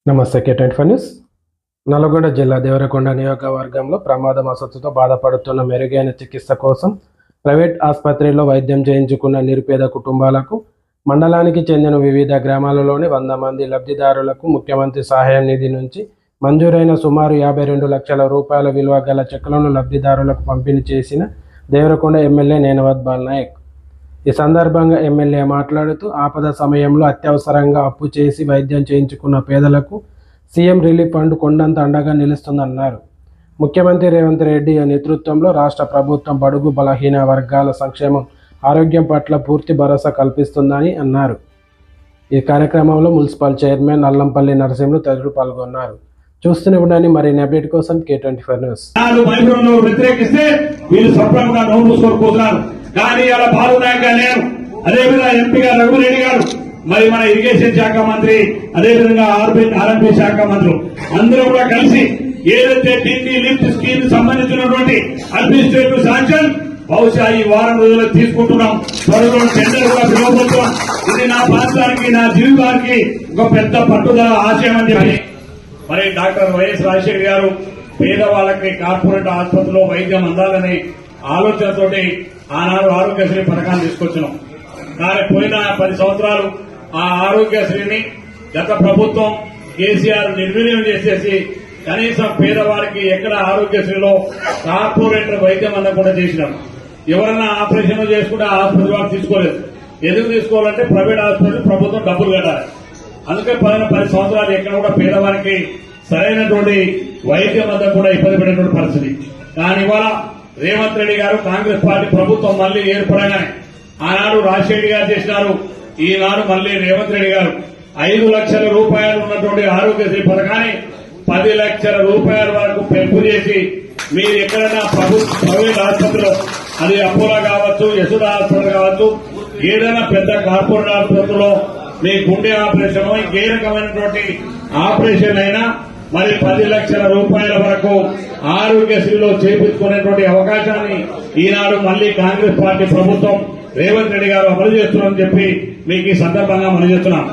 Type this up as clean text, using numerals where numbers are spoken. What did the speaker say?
నమస్తే K24 news. Nalgonda జిల్లా దేవరకొండ నియోజకవర్గంలో ప్రమాదం అసత్తుతో బాధపడుతున్న మెరుగైన చికిత్స కోసం ప్రైవేట్ ఆసుపత్రిలో వైద్యం చేయించుకున్న నిరుపేద కుటుంబాలకు మండలానికి చెందిన వివిధ గ్రామాలలోని 100 మంది లబ్ధిదారులకు ముఖ్యమంత్రి సహాయ నిధి నుంచి మంజూరైన సుమారు 52 లక్షల రూపాయల విలువ గల చెక్కులను లబ్ధిదారులకు పంపిణీ చేసిన దేవరకొండ ఎమ్మెల్యే నేనవత్ బాలనాయక్. ఈ సందర్భంగా ఎమ్మెల్యే మాట్లాడుతూ ఆపద సమయంలో అత్యవసరంగా అప్పు చేసి వైద్యం చేయించుకున్న పేదలకు సీఎం రిలీఫ్ ఫండ్ కొండంత అండగా నిలుస్తుందన్నారు. ముఖ్యమంత్రి రేవంత్ రెడ్డి నేతృత్వంలో రాష్ట్ర ప్రభుత్వం బడుగు బలహీన వర్గాల సంక్షేమం ఆరోగ్యం పట్ల పూర్తి భరోసా కల్పిస్తుందని అన్నారు. ఈ కార్యక్రమంలో మున్సిపల్ చైర్మన్ అల్లంపల్లి నరసింహులు తదితరులు పాల్గొన్నారు. చూస్తూనే ఉండండి మరిన్ని అప్డేట్ కోసం K24 న్యూస్. కానీ అలా బాలునాయక్ గారు లేరు, అదేవిధంగా ఎంపీ గారు రఘురెడ్డి గారు, మరి మన ఇరిగేషన్ శాఖ మంత్రి, అదేవిధంగా ఆర్ఎంపీ శాఖ మంత్రులు అందరూ కూడా కలిసి ఏదైతే ఢిల్లీ లిఫ్ట్ స్కీమ్ సంబంధించినటువంటి అడ్మినిస్ట్రేటివ్ శాంక్షన్ బహుశా ఈ వారం రోజుల్లో తీసుకుంటున్నాం. త్వరలో టెండర్ కూడా పిలువబోతున్నాం. ఇది నా ప్రాంతానికి, నా జీవితానికి ఒక పెద్ద పట్టుదల ఆశయం అని చెప్పి మరి డాక్టర్ వైఎస్ రాజశేఖర్ గారు పేదవాళ్ళకి కార్పొరేట్ ఆసుపత్రిలో వైద్యం అందాలనే ఆలోచనతోటి ఆనాడు ఆరోగ్యశ్రీ పథకాన్ని తీసుకొచ్చినాం. కానీ పోయిన 10 సంవత్సరాలు ఆ ఆరోగ్యశ్రీని గత ప్రభుత్వం కేసీఆర్ నిర్వీర్యం చేసేసి కనీసం పేదవారికి ఎక్కడ ఆరోగ్యశ్రీలో కార్పొరేటర్ వైద్యం అందకుండా చేసినాం. ఎవరన్నా ఆపరేషన్ చేసుకుంటే ఆసుపత్రి వాళ్ళు తీసుకోలేదు. ఎందుకు తీసుకోవాలంటే ప్రైవేట్ ఆసుపత్రి ప్రభుత్వం డబ్బులు కట్టాలి. అందుకే పోయిన 10 సంవత్సరాలు ఎక్కడ కూడా పేదవారికి సరైనటువంటి వైద్యం అంతా కూడా ఇబ్బంది పడేటువంటి పరిస్థితి. కానీ ఇవాళ రేవంత్ రెడ్డి గారు కాంగ్రెస్ పార్టీ ప్రభుత్వం మళ్లీ ఏర్పడగానే ఆనాడు రాజశేఖర్ గారు చేసినారు, ఈనాడు మళ్లీ రేవంత్ రెడ్డి గారు 5 లక్షల రూపాయలు ఉన్నటువంటి ఆరోగ్యశ్రీ పథకాన్ని 10 లక్షల రూపాయల వరకు పెంపు చేసి మీరు ఎక్కడైనా ప్రైవేట్ ఆసుపత్రిలో, అది అపోలో కావచ్చు, యశోద హాస్పిటల్ కావచ్చు, ఏదైనా పెద్ద కార్పొరేట్ ఆసుపత్రిలో మీ గుండె ఆపరేషన్ ఇంకే రకమైనటువంటి ఆపరేషన్ అయినా మరి 10 లక్షల రూపాయల వరకు ఆరోగ్యశ్రీలో చేపించుకునేటువంటి అవకాశాన్ని ఈనాడు మళ్లీ కాంగ్రెస్ పార్టీ ప్రభుత్వం రేవంత్ రెడ్డి గారు అమలు చేస్తున్నారని చెప్పి మీకు ఈ సందర్భంగా మనం చేస్తున్నాం.